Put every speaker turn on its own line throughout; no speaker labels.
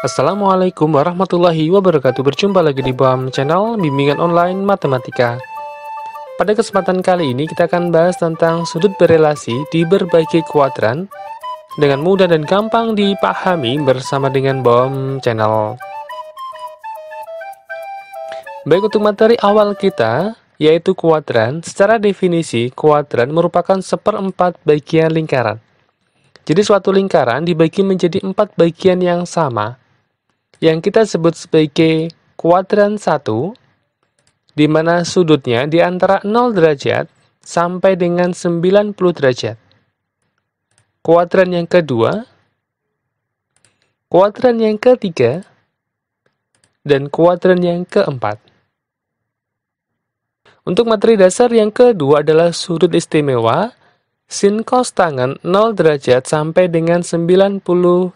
Assalamualaikum warahmatullahi wabarakatuh. Berjumpa lagi di BAM Channel Bimbingan Online Matematika. Pada kesempatan kali ini kita akan bahas tentang sudut berelasi di berbagai kuadran dengan mudah dan gampang dipahami bersama dengan BAM Channel. Baik, untuk materi awal kita yaitu kuadran. Secara definisi, kuadran merupakan seperempat bagian lingkaran. Jadi suatu lingkaran dibagi menjadi 4 bagian yang sama, yang kita sebut sebagai kuadran 1, di mana sudutnya di antara 0 derajat sampai dengan 90 derajat. Kuadran yang kedua, kuadran yang ketiga, dan kuadran yang keempat. Untuk materi dasar yang kedua adalah sudut istimewa, sin cos tangen 0 derajat sampai dengan 90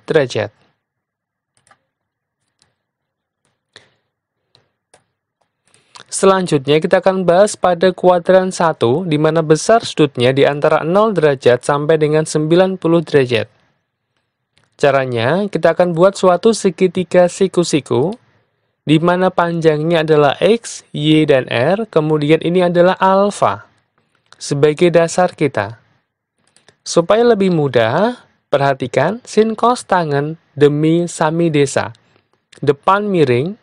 derajat. Selanjutnya kita akan bahas pada kuadran 1, di mana besar sudutnya di antara 0 derajat sampai dengan 90 derajat. Caranya, kita akan buat suatu segitiga siku-siku, di mana panjangnya adalah X, Y, dan R, kemudian ini adalah alfa, sebagai dasar kita. Supaya lebih mudah, perhatikan sin cos tangen demi sami desa. Depan miring,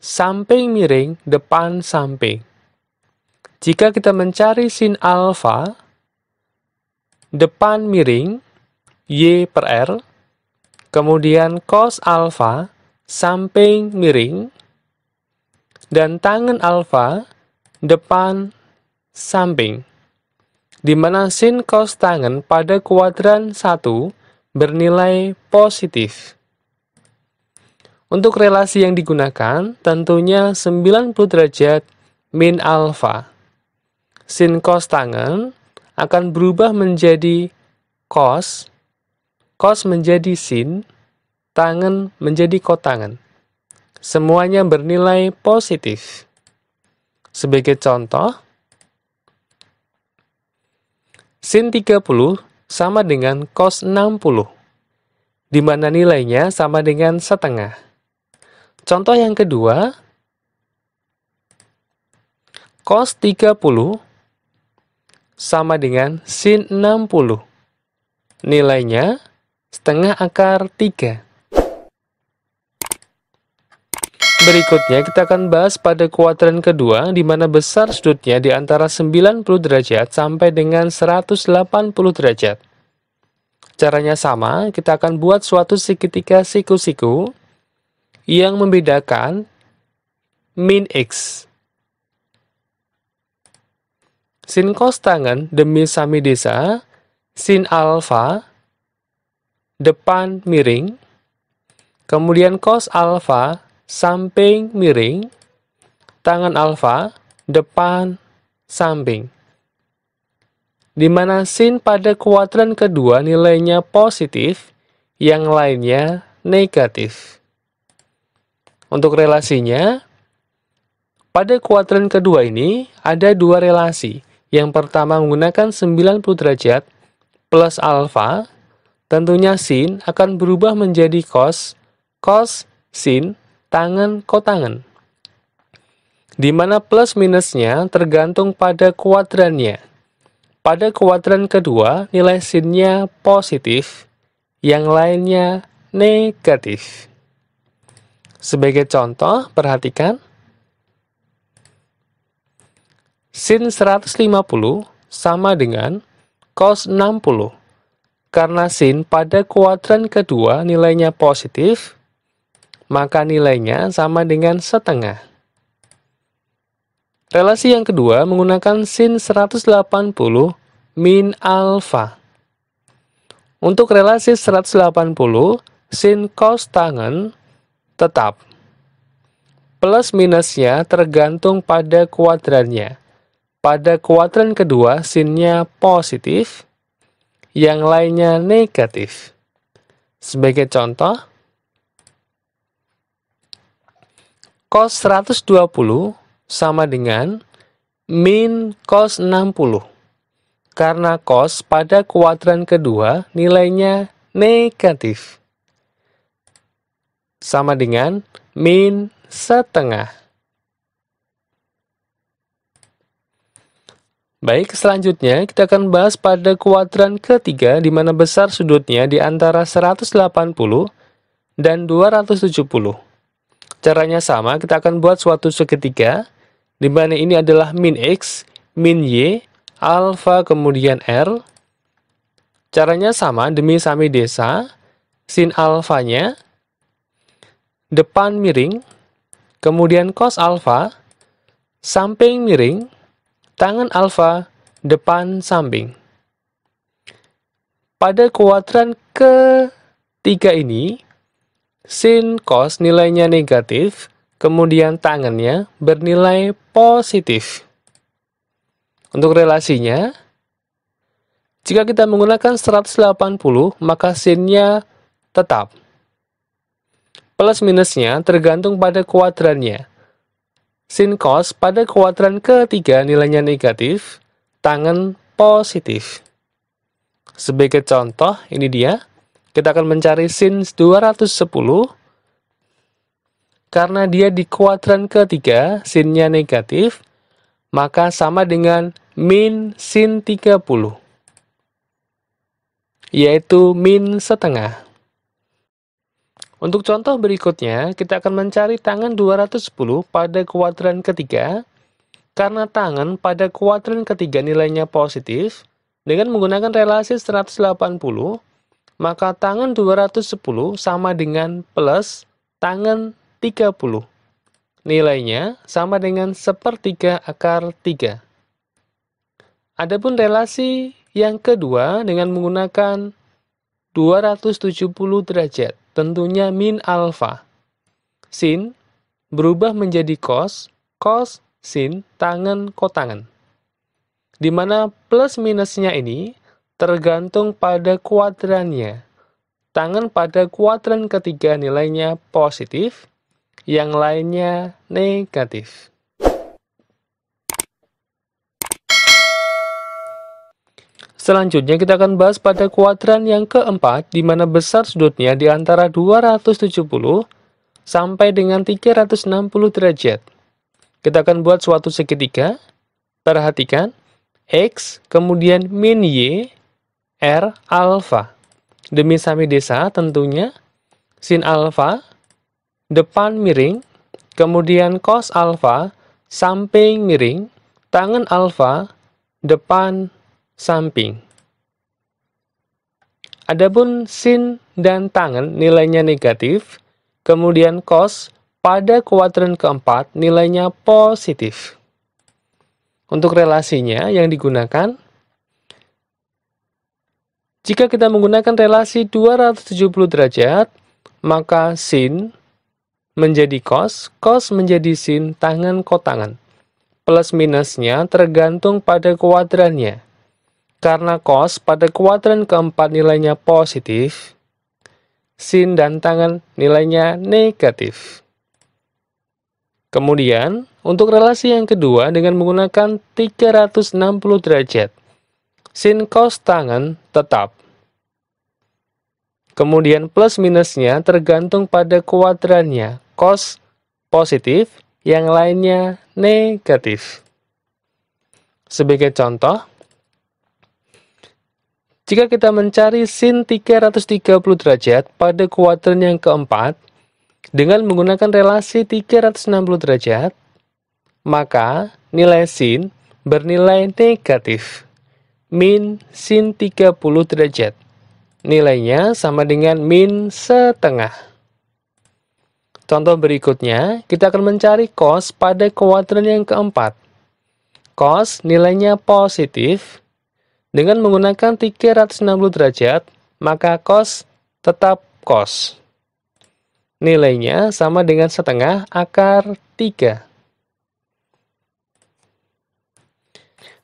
samping miring, depan samping. Jika kita mencari sin alfa, depan miring, Y per R, kemudian cos alfa, samping miring, dan tangen alfa, depan samping. Di mana sin cos tangen pada kuadran 1 bernilai positif. Untuk relasi yang digunakan, tentunya 90 derajat min alfa. Sin cos tangen akan berubah menjadi cos, cos menjadi sin, tangen menjadi kotangen. Semuanya bernilai positif. Sebagai contoh, sin 30 sama dengan cos 60, di mana nilainya sama dengan setengah. Contoh yang kedua, cos 30 sama dengan sin 60. Nilainya setengah akar 3. Berikutnya kita akan bahas pada kuadran kedua, di mana besar sudutnya di antara 90 derajat sampai dengan 180 derajat. Caranya sama, kita akan buat suatu segitiga siku-siku yang membedakan min X. Sin cos tangen demi sami desa, sin alfa, depan miring, kemudian cos alfa, samping miring, tangen alfa, depan samping. Di mana sin pada kuadran kedua nilainya positif, yang lainnya negatif. Untuk relasinya, pada kuadran kedua ini ada dua relasi. Yang pertama menggunakan 90 derajat plus alfa, tentunya sin akan berubah menjadi cos, cos, sin, tangen, kotangen. Di mana plus minusnya tergantung pada kuadrannya. Pada kuadran kedua, nilai sinnya positif, yang lainnya negatif. Sebagai contoh, perhatikan. Sin 150 sama dengan cos 60. Karena sin pada kuadran kedua nilainya positif, maka nilainya sama dengan setengah. Relasi yang kedua menggunakan sin 180 min alfa. Untuk relasi 180, sin cos tangen tetap. Plus minusnya tergantung pada kuadrannya. Pada kuadran kedua, sinnya positif, yang lainnya negatif. Sebagai contoh, cos 120 sama dengan min cos 60. Karena cos pada kuadran kedua nilainya negatif. sama dengan min setengah. Baik, selanjutnya kita akan bahas pada kuadran ketiga di mana besar sudutnya di antara 180 dan 270. Caranya sama, kita akan buat suatu segitiga, di mana ini adalah min X, min Y, alfa kemudian R. Caranya sama, demi sami desa, sin alfanya, depan miring, kemudian cos alfa, samping miring, tangan alfa, depan samping. Pada kuadran ketiga ini, sin cos nilainya negatif, kemudian tangannya bernilai positif. Untuk relasinya, jika kita menggunakan 180, maka sinnya tetap. Plus minusnya tergantung pada kuadrannya. Sin cos pada kuadran ketiga nilainya negatif, tangan positif. Sebagai contoh, ini dia. Kita akan mencari sin 210, karena dia di kuadran ketiga, sinnya negatif, maka sama dengan min sin 30, yaitu min setengah. Untuk contoh berikutnya, kita akan mencari tangan 210 pada kuadran ketiga, karena tangan pada kuadran ketiga nilainya positif, dengan menggunakan relasi 180, maka tangan 210 sama dengan plus tangan 30. Nilainya sama dengan 1/3 akar 3. Adapun relasi yang kedua dengan menggunakan 270 derajat, tentunya min alfa. Sin berubah menjadi cos, cos, sin, tangan, kotangan. Di mana plus minusnya ini tergantung pada kuadrannya. Tangan pada kuadran ketiga nilainya positif, yang lainnya negatif. Selanjutnya kita akan bahas pada kuadran yang keempat, di mana besar sudutnya di antara 270 sampai dengan 360 derajat. Kita akan buat suatu segitiga. Perhatikan, X, kemudian min Y, R alfa. Demi sami desa tentunya, sin alfa, depan miring, kemudian cos alfa, samping miring, tangan alfa, depan samping. Adapun sin dan tangan nilainya negatif, kemudian cos pada kuadran keempat nilainya positif. Untuk relasinya yang digunakan, jika kita menggunakan relasi 270 derajat, maka sin menjadi cos, cos menjadi sin, tangan kotangan. Plus minusnya tergantung pada kuadrannya. Karena cos pada kuadran keempat nilainya positif, sin dan tangan nilainya negatif. Kemudian, untuk relasi yang kedua dengan menggunakan 360 derajat, sin cos tangan tetap. Kemudian plus minusnya tergantung pada kuadrannya. Cos positif, yang lainnya negatif. Sebagai contoh, jika kita mencari sin 330 derajat pada kuadran yang keempat, dengan menggunakan relasi 360 derajat, maka nilai sin bernilai negatif. Min sin 30 derajat. Nilainya sama dengan min setengah. Contoh berikutnya, kita akan mencari cos pada kuadran yang keempat. Cos nilainya positif. Dengan menggunakan 360 derajat, maka cos tetap cos. Nilainya sama dengan setengah akar 3.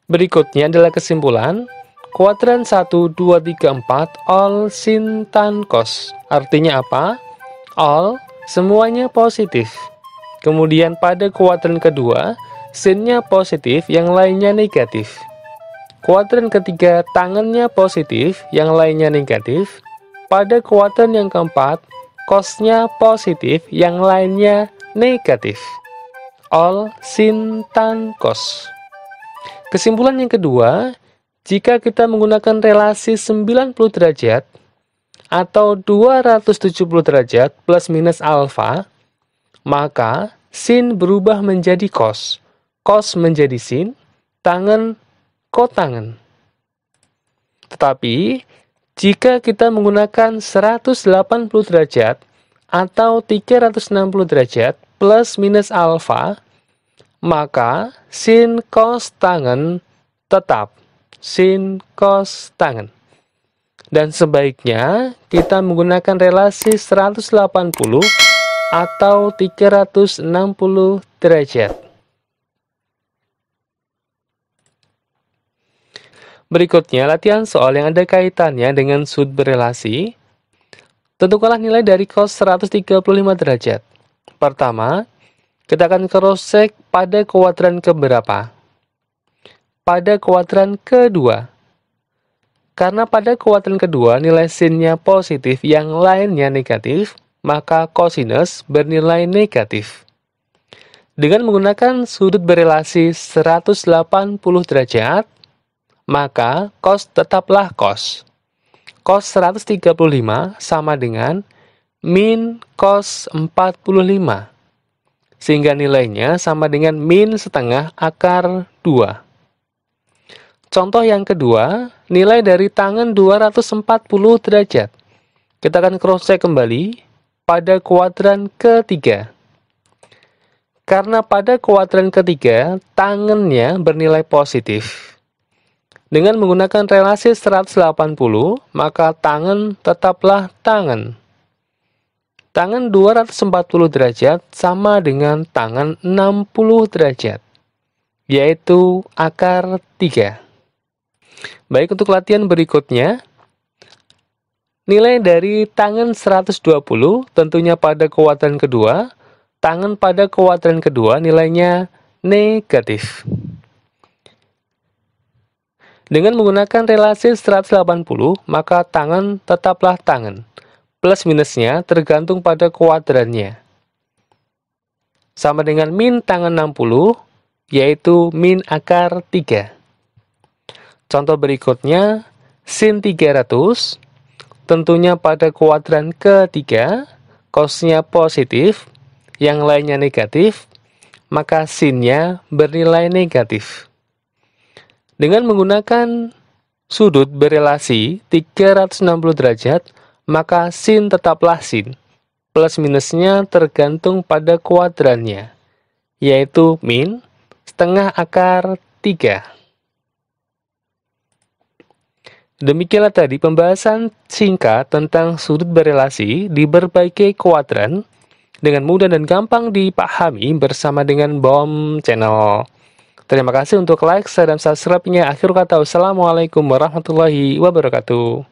Berikutnya adalah kesimpulan. Kuadran 1, 2, 3, 4, all sin tan cos. Artinya apa? All, semuanya positif. Kemudian pada kuadran kedua, sinnya positif, yang lainnya negatif. Kuadran ketiga, tangannya positif, yang lainnya negatif. Pada kuadran yang keempat, cos-nya positif, yang lainnya negatif. All sin tan cos. Kesimpulan yang kedua, jika kita menggunakan relasi 90 derajat atau 270 derajat plus minus alfa, maka sin berubah menjadi cos, cos menjadi sin, tangen kotangen. Tetapi, jika kita menggunakan 180 derajat atau 360 derajat plus minus alfa, maka sin cos tangen tetap sin cos tangen. Dan sebaiknya kita menggunakan relasi 180 atau 360 derajat. Berikutnya, latihan soal yang ada kaitannya dengan sudut berelasi. Tentukanlah nilai dari cos 135 derajat. Pertama, kita akan cross-check pada kuadran keberapa? Pada kuadran kedua. Karena pada kuadran kedua nilai sinnya positif, yang lainnya negatif, maka cosinus bernilai negatif. Dengan menggunakan sudut berelasi 180 derajat, maka cos tetaplah cos. Cos 135 sama dengan min cos 45. Sehingga nilainya sama dengan min setengah akar 2. Contoh yang kedua, nilai dari tangen 240 derajat. Kita akan cross-check kembali pada kuadran ketiga. Karena pada kuadran ketiga, tangennya bernilai positif. Dengan menggunakan relasi 180, maka tangen tetaplah tangen. Tangen 240 derajat sama dengan tangen 60 derajat, yaitu akar 3. Baik, untuk latihan berikutnya, nilai dari tangen 120 tentunya pada kuadran kedua, tangen pada kuadran kedua nilainya negatif. Dengan menggunakan relasi 180, maka tangen tetaplah tangen. Plus minusnya tergantung pada kuadrannya. Sama dengan min tangen 60, yaitu min akar 3. Contoh berikutnya, sin 300, tentunya pada kuadran ketiga, cosnya positif, yang lainnya negatif, maka sinnya bernilai negatif. Dengan menggunakan sudut berelasi 360 derajat, maka sin tetaplah sin. Plus minusnya tergantung pada kuadrannya, yaitu min setengah akar 3. Demikianlah tadi pembahasan singkat tentang sudut berelasi di berbagai kuadran dengan mudah dan gampang dipahami bersama dengan BOM Channel. Terima kasih untuk like, share, dan subscribe-nya. Akhir kata, wassalamualaikum warahmatullahi wabarakatuh.